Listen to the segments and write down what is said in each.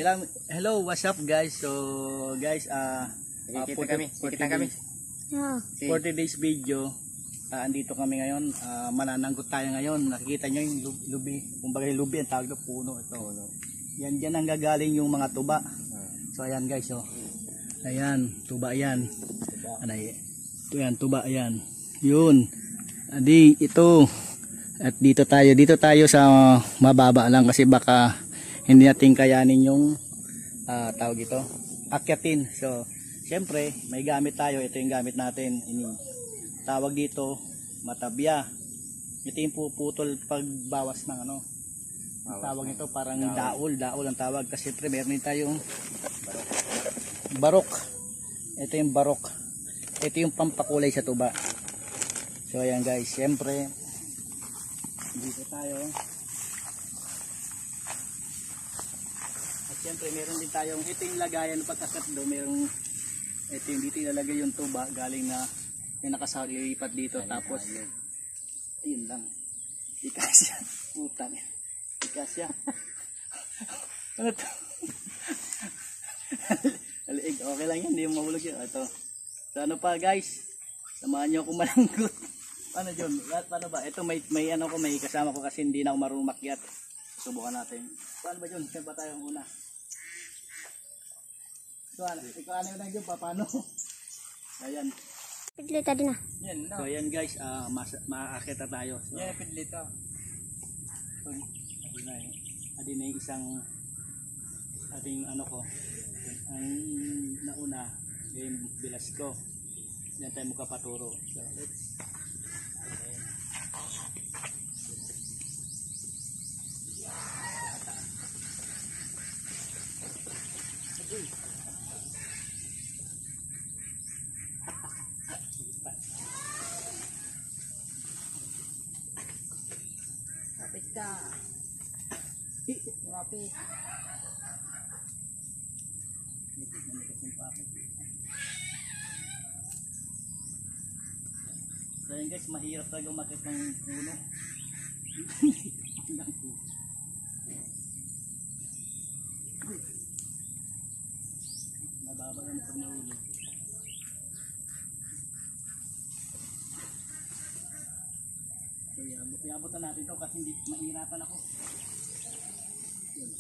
Hello, what's up guys? So guys, Kita kami. For today's video, andito kami ngayon, manananggot tayo ngayon. Nakikita nyo yung lubi, kumbaga yung lubi, ang tawag na puno ito. Yan dyan ang gagaling yung mga tuba. So ayan guys, oh. Ayan, tuba yan. Ito yan, tuba yan. Yun. Adi, ito. At dito tayo sa mababa lang kasi baka hindi natin kayanin yung tawag ito, akyatin. So, syempre, may gamit tayo. Ito yung gamit natin. Tawag dito, matabya. Ito yung puputol pagbawas ng ano. Ang tawag nito parang daol ang tawag. Kasi syempre, meron din tayong barok. Ito yung barok. Ito yung pampakulay sa tuba. So, ayan guys, syempre, dito tayo. Siyempre meron din tayong ito yung lagayan ng pagkakat do, merong ito yung dito ilalagay yung tuba galing na yung nakasahod ilipat dito. Tapos ayun lang, ikasya putang ikasya ano to okay lang yan, hindi mo mahulog yun. Ito, so ano pa guys, samahan nyo ako mananggot. Ano John, paano ba ito, may ano ko, may kasama ko kasi hindi na ako marunong makyat. Subukan natin. Paano ba John, saan ba tayo una? So, ikaw ano na yun, paano? Ayan. Pidlita din Yan, no? So, ayan guys, maakita tayo. So, yan, pidlita. So, adi na yung isang ating ano ko. Ang nauna, yung bilas ko. Yan tayo magkapaturo. So, let's... Kapit ka. Rapid. So yun guys, mahirap talaga umakit ng puno. Mababa na pag nahulog. So iabot na natin ito kasi hindi mahirapan ako. Yun.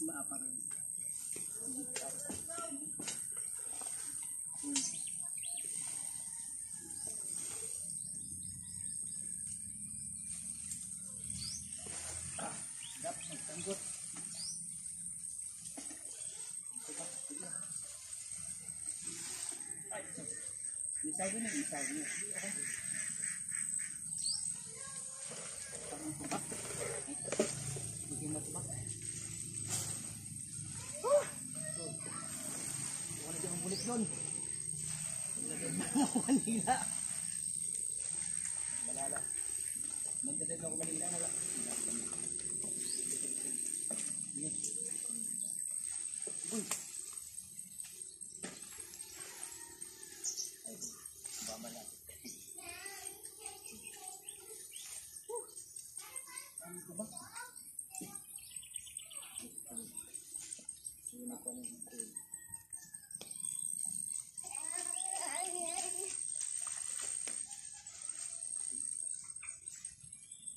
Maapa rin. Tanggot. Isaw din yung isaw niya. Bigyan mo ba? Wala dyan ang bulik doon. Lagyan na ako kanila. Malala. Magdadad ako kanila. Uy. Baba lang. Ano ko ba? Sino pa rin ito?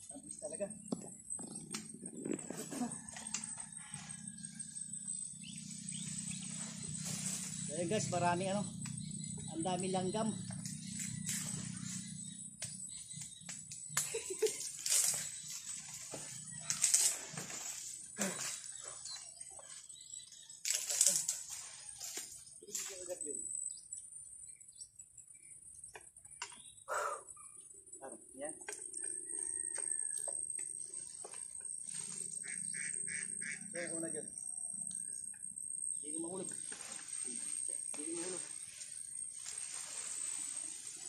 Abis talaga. Ayan guys, marami ano. Ang dami langgam. Yan. Yan, una dyan. Hindi ko mahulog.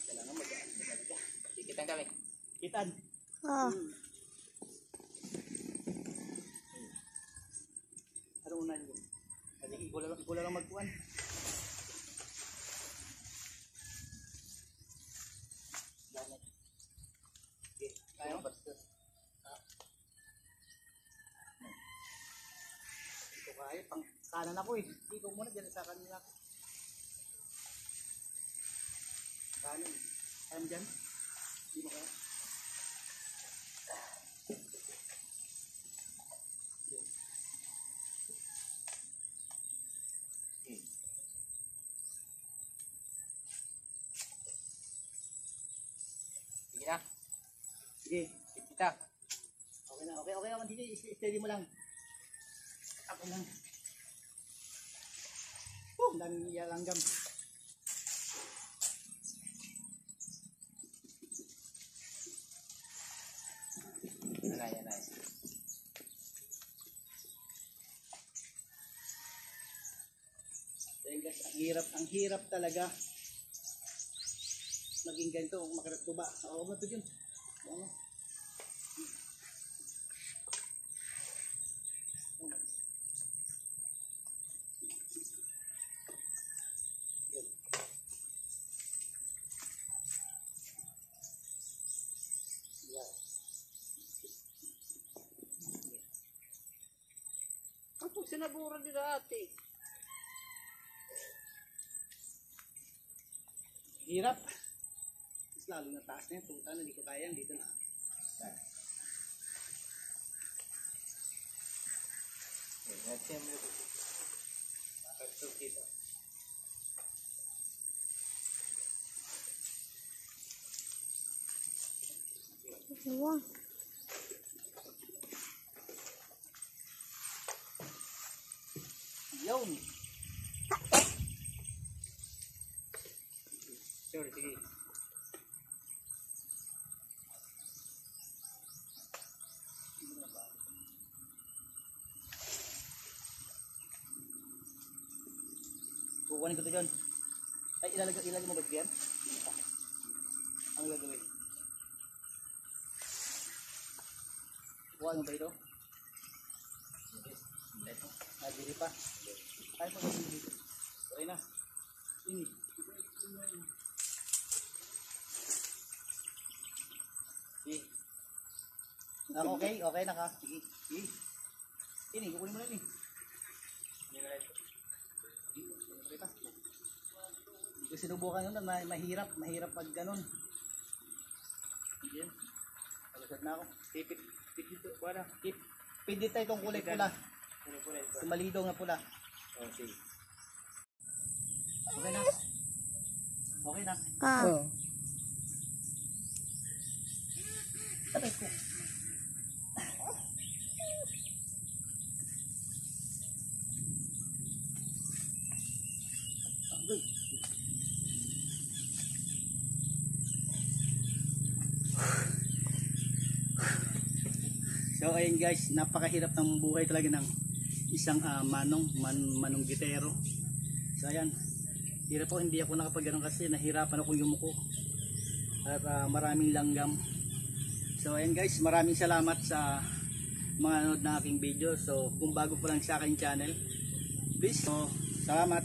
Kailangan mag-aal ka. Kikitan kami. Kitan. Oo. Ano una nyo? Ikaw lang magkuhan. Okay, tayo. ako eh. Dito muna dyan sa kanila. Kanin. Ayam dyan. Di mo kaya? Sige na. Sige. Kita. Okay na. Okay naman. Sige, steady mo lang. Ako lang. Ang daming langgam. Yan ay. Ayun guys, ang hirap talaga maging ganito, makarap tuba. Oo mo ito dyan. Oo. Ako sinabura din dati. Hirap. Mas lalo na taas na yung tuta na hindi ko kaya. Dito na. Wow. Yun. Sure, sige. Kukunin ko ito dyan. Ay, ilalagay mo ba ito yan? Ano gagawin? Kukunin mo ba ito? Nabili pa. Ay, pag-ibig dito. Okay na. Ini. Sige. Okay, okay na ka. Sige. Sige. Ini, kukunin mo na ini. Kasi sinubukan yun na mahirap pag ganun. Yan. Palusad na ako. Pindit tayo itong kulay pula. Sumalidong na pula. Okay. Okay na. Okay na. Ah. Aray ko. Agoy. So ayun guys, napakahirap ng buhay talaga ng isang manong gitero. So ayan, hirap po, hindi ako nakapag-ganun kasi nahirapan ako yumuko. At maraming langgam. So ayan guys, maraming salamat sa mga nanood na aking video. So kung bago pa lang sa aking channel, please, so salamat.